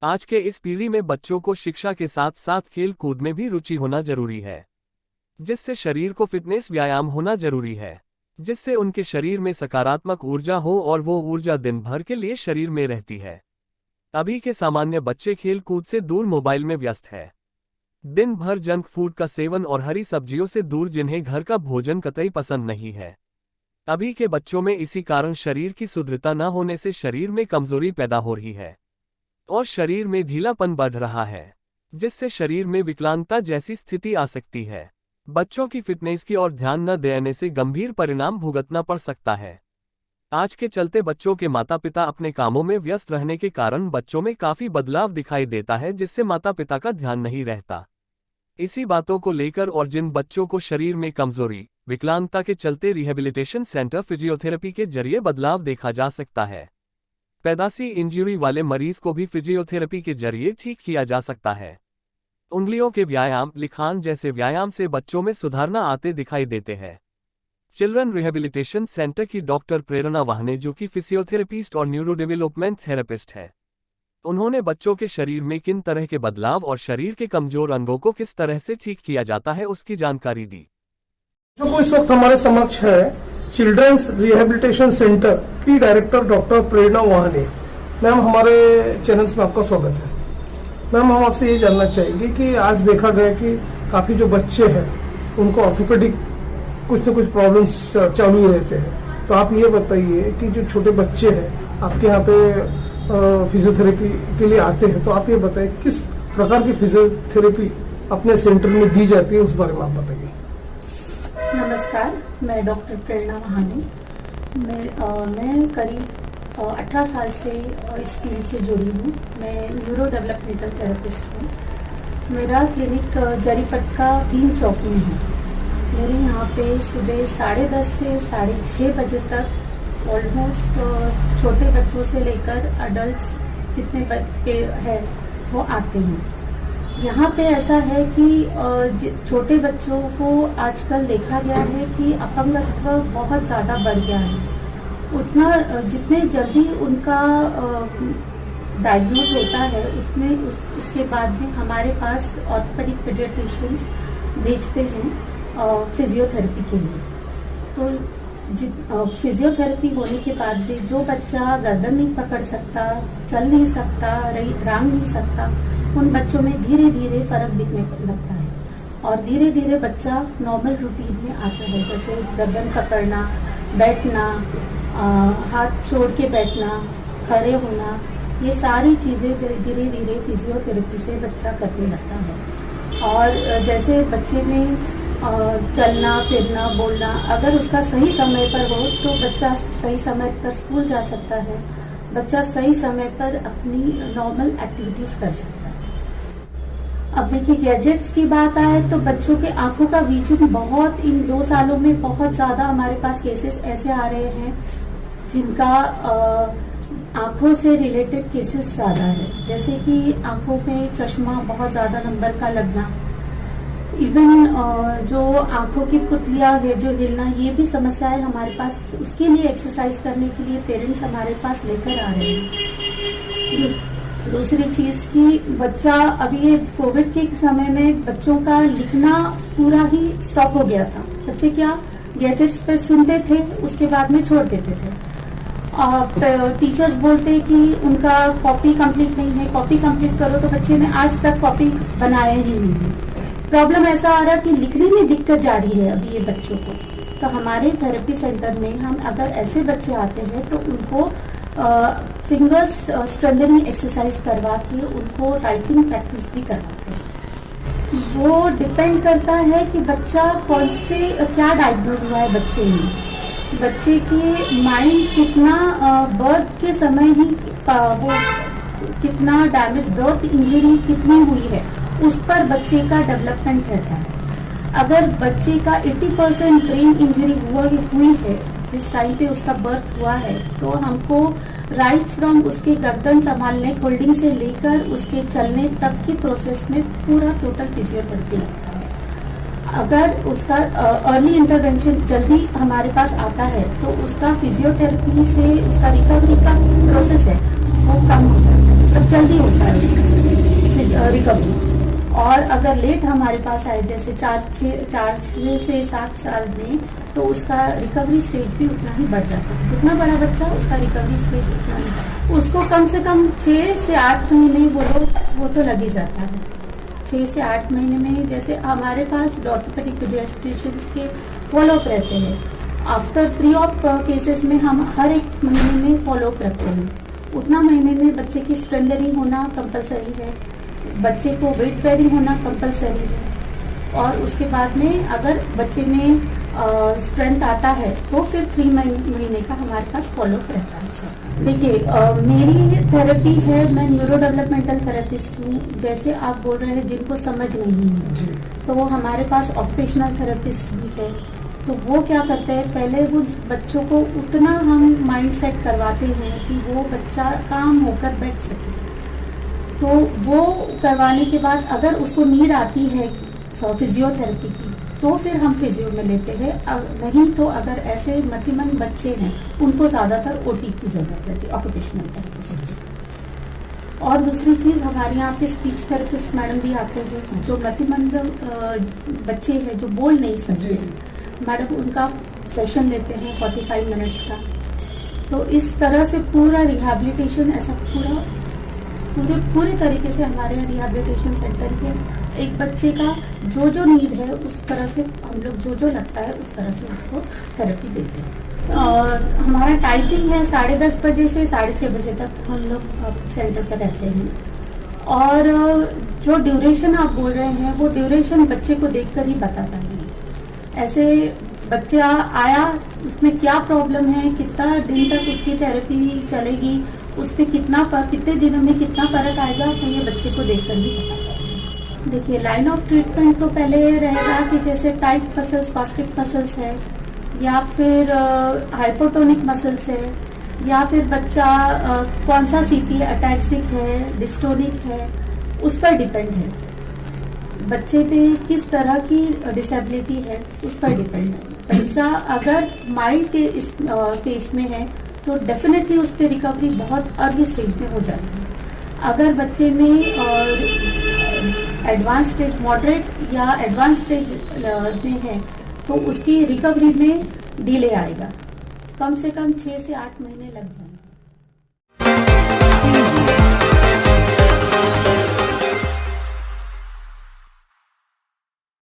आज के इस पीढ़ी में बच्चों को शिक्षा के साथ साथ खेल कूद में भी रुचि होना जरूरी है, जिससे शरीर को फिटनेस व्यायाम होना जरूरी है, जिससे उनके शरीर में सकारात्मक ऊर्जा हो और वो ऊर्जा दिन भर के लिए शरीर में रहती है। अभी के सामान्य बच्चे खेल कूद से दूर मोबाइल में व्यस्त है, दिन भर जंक फूड का सेवन और हरी सब्जियों से दूर, जिन्हें घर का भोजन कतई पसंद नहीं है। अभी के बच्चों में इसी कारण शरीर की सुदृढ़ता न होने से शरीर में कमजोरी पैदा हो रही है और शरीर में ढीलापन बढ़ रहा है, जिससे शरीर में विकलांगता जैसी स्थिति आ सकती है। बच्चों की फिटनेस की ओर ध्यान न देने से गंभीर परिणाम भुगतना पड़ सकता है। आज के चलते बच्चों के माता पिता अपने कामों में व्यस्त रहने के कारण बच्चों में काफी बदलाव दिखाई देता है, जिससे माता पिता का ध्यान नहीं रहता। इसी बातों को लेकर और जिन बच्चों को शरीर में कमजोरी, विकलांगता के चलते रिहेबिलिटेशन सेंटर फिजियोथेरेपी के जरिए बदलाव देखा जा सकता है। पैदाशी इंजरी वाले मरीज को भी फिजियोथेरेपी के जरिए ठीक किया जा सकता है। उंगलियों के व्यायाम, लिखान जैसे व्यायाम से बच्चों में सुधारना आते दिखाई देते हैं। चिल्ड्रन रिहेबिलिटेशन सेंटर की डॉक्टर प्रेरणा वाहने, जो कि फिजियोथेरेपिस्ट और न्यूरो डेवलपमेंट थेरेपिस्ट है, उन्होंने बच्चों के शरीर में किन तरह के बदलाव और शरीर के कमजोर अंगों को किस तरह से ठीक किया जाता है उसकी जानकारी दी। जो इस वक्त हमारे समक्ष है चिल्ड्रंस रिहेबिलिटेशन सेंटर की डायरेक्टर डॉक्टर प्रेरणा वाहने। मैम, हमारे चैनल में आपका स्वागत है। मैम, हम आपसे ये जानना चाहेंगे कि आज देखा गया कि काफी जो बच्चे हैं उनको ऑर्थोपेडिक कुछ न कुछ प्रॉब्लम्स चालू ही रहते हैं, तो आप ये बताइए कि जो छोटे बच्चे हैं आपके यहाँ पे फिजियोथेरेपी के लिए आते हैं, तो आप ये बताइए किस प्रकार की फिजियोथेरेपी अपने सेंटर में दी जाती है, उस बारे में आप बताइए। नमस्कार, मैं डॉक्टर प्रेरणा वहाने। मैं करीब 18 साल से इस फील्ड से जुड़ी हूँ। मैं न्यूरो डेवलपमेंटल थेरेपिस्ट हूँ। मेरा क्लिनिक जरीपटका 3 चौक में है। मेरे यहाँ पे सुबह 10:30 से 6:30 बजे तक ऑलमोस्ट छोटे बच्चों से लेकर अडल्ट्स जितने बच्चे हैं वो आते हैं। यहाँ पे ऐसा है कि छोटे बच्चों को आजकल देखा गया है कि अपंगत्व बहुत ज़्यादा बढ़ गया है। उतना जितने जल्दी उनका डायग्नोज होता है उतने उसके बाद में हमारे पास ऑर्थोपेडिक पीडियाट्रिशियंस भेजते हैं फिजियोथेरेपी के लिए। तो फिजियोथेरेपी होने के बाद भी जो बच्चा गर्दन नहीं पकड़ सकता, चल नहीं सकता, रांग नहीं सकता, उन बच्चों में धीरे धीरे फर्क दिखने लगता है और धीरे धीरे बच्चा नॉर्मल रूटीन में आता है, जैसे गर्दन पकड़ना, बैठना, हाथ छोड़ के बैठना, खड़े होना, ये सारी चीज़ें धीरे धीरे फिजियोथेरेपी से बच्चा करने लगता है। और जैसे बच्चे में चलना, फिरना, बोलना अगर उसका सही समय पर हो तो बच्चा सही समय पर स्कूल जा सकता है, बच्चा सही समय पर अपनी नॉर्मल एक्टिविटीज कर सकता है। अब देखिए, गैजेट्स की बात आए तो बच्चों के आंखों का वीजन बहुत इन 2 सालों में बहुत ज्यादा हमारे पास केसेस ऐसे आ रहे हैं जिनका आंखों से रिलेटेड केसेस ज्यादा है, जैसे कि आंखों में चश्मा बहुत ज्यादा नंबर का लगना, इवन जो आंखों की पुतलियां है जो हिलना, ये भी समस्याएं हमारे पास। उसके लिए एक्सरसाइज करने के लिए पेरेंट्स हमारे पास लेकर आ रहे हैं। दूसरी चीज कि बच्चा अभी ये कोविड के समय में बच्चों का लिखना पूरा ही स्टॉप हो गया था। बच्चे क्या गैजेट्स पे सुनते थे, उसके बाद में छोड़ देते थे। टीचर्स बोलते कि उनका कॉपी कंप्लीट नहीं है, कॉपी कंप्लीट करो, तो बच्चे ने आज तक कॉपी बनाया ही नहीं है। प्रॉब्लम ऐसा आ रहा कि लिखने में दिक्कत जा रही है अभी ये बच्चों को। तो हमारे थेरेपी सेंटर में हम अगर ऐसे बच्चे आते हैं तो उनको फिंगर्स स्ट्रेंथनिंग एक्सरसाइज करवा के उनको राइटिंग प्रैक्टिस भी करवाते हैं। वो डिपेंड करता है कि बच्चा कौन से क्या डायग्नोज हुआ है बच्चे में, बच्चे के माइंड कितना बर्थ के समय ही वो कितना डैमेज, बर्थ इंजरी कितनी हुई है, उस पर बच्चे का डेवलपमेंट रहता है। अगर बच्चे का 80% ब्रेन इंजरी हुई है जिस टाइम पे उसका बर्थ हुआ है, तो हमको राइट फ्रॉम उसके गर्दन संभालने, होल्डिंग से लेकर उसके चलने तक की प्रोसेस में पूरा टोटल फिजियोथेरेपी लगता है। अगर उसका अर्ली इंटरवेंशन जल्दी हमारे पास आता है तो उसका फिजियोथेरेपी से उसका रिकवरी का प्रोसेस है वो कम हो जाता है। मतलब जल्दी होता है उसका रिकवरी। और अगर लेट हमारे पास आए जैसे 4 से 7 साल में, तो उसका रिकवरी स्टेज भी उतना ही बढ़ जाता है। जितना बड़ा बच्चा उसका रिकवरी स्टेज उतना ही, उसको कम से कम 6 से 8 महीने वो तो लग ही जाता है। 6 से 8 महीने में जैसे हमारे पास ऑर्थोपेडिक पीडियाट्रिशियंस के फॉलोअप रहते हैं। आफ्टर प्री ऑप केसेस में हम हर एक महीने में फॉलोअप रखते हैं। उतना महीने में बच्चे की स्ट्रेंथनिंग होना कंपलसरी है, बच्चे को वेट बेयरिंग होना कंपलसरी है। और उसके बाद में अगर बच्चे में स्ट्रेंथ आता है तो फिर 3 महीने का हमारे पास फॉलोअप रहता है। देखिए, मेरी थेरेपी है, मैं न्यूरो डेवलपमेंटल थेरेपिस्ट हूँ। जैसे आप बोल रहे हैं जिनको समझ नहीं है, तो वो हमारे पास ऑक्यूपेशनल थेरेपिस्ट भी है। तो वो क्या करते हैं, पहले वो बच्चों को उतना हम माइंड सेट करवाते हैं कि वो बच्चा काम होकर बैठ सके। तो वो करवाने के बाद अगर उसको नीड आती है फिजियोथेरेपी की, तो फिर हम फिजियो में लेते हैं। नहीं तो अगर ऐसे मतिमंद बच्चे हैं, उनको ज्यादातर ओटी की जरूरत रहती है, ऑक्यूपेशनल थेरेपिस्ट। और दूसरी चीज, हमारे यहाँ पे स्पीच थेरेपिस्ट मैडम भी आते हैं, जो मतिमंद बच्चे हैं जो बोल नहीं सकते, मैडम उनका सेशन लेते हैं 45 मिनट्स का। तो इस तरह से पूरा रिहैबिलिटेशन ऐसा पूरे तरीके से हमारे रिहैबिलिटेशन सेंटर के एक बच्चे का जो नीड है उस तरह से हम लोग जो लगता है उस तरह से उसको थेरेपी देते हैं। और हमारा टाइमिंग है 10:30 बजे से 6:30 बजे तक हम लोग सेंटर पर रहते हैं। और जो ड्यूरेशन आप बोल रहे हैं, वो ड्यूरेशन बच्चे को देखकर ही बताता है। ऐसे बच्चा आया, उसमें क्या प्रॉब्लम है, कितना दिन तक उसकी थेरेपी चलेगी, उस पर कितने दिनों में कितना फर्क आएगा, तो ये बच्चे को देखकर ही पता है। देखिए, लाइन ऑफ ट्रीटमेंट तो पहले रहेगा कि जैसे टाइट मसल्स, स्पास्टिक मसल्स है, या फिर हाइपोटोनिक मसल्स है, या फिर बच्चा कौन सा सीपी अटैक्सिक है, डिस्टोनिक है, उस पर डिपेंड है। बच्चे पे किस तरह की डिसेबिलिटी है उस पर डिपेंड है। बच्चा अगर माइल्ड केस में है तो डेफिनेटली उस पर रिकवरी बहुत अर्ली स्टेज में हो जाती है। अगर बच्चे में एडवांस स्टेज, मॉडरेट या एडवांस स्टेज में है, तो उसकी रिकवरी में डिले आएगा, कम से कम 6 से 8 महीने लग जाएंगे।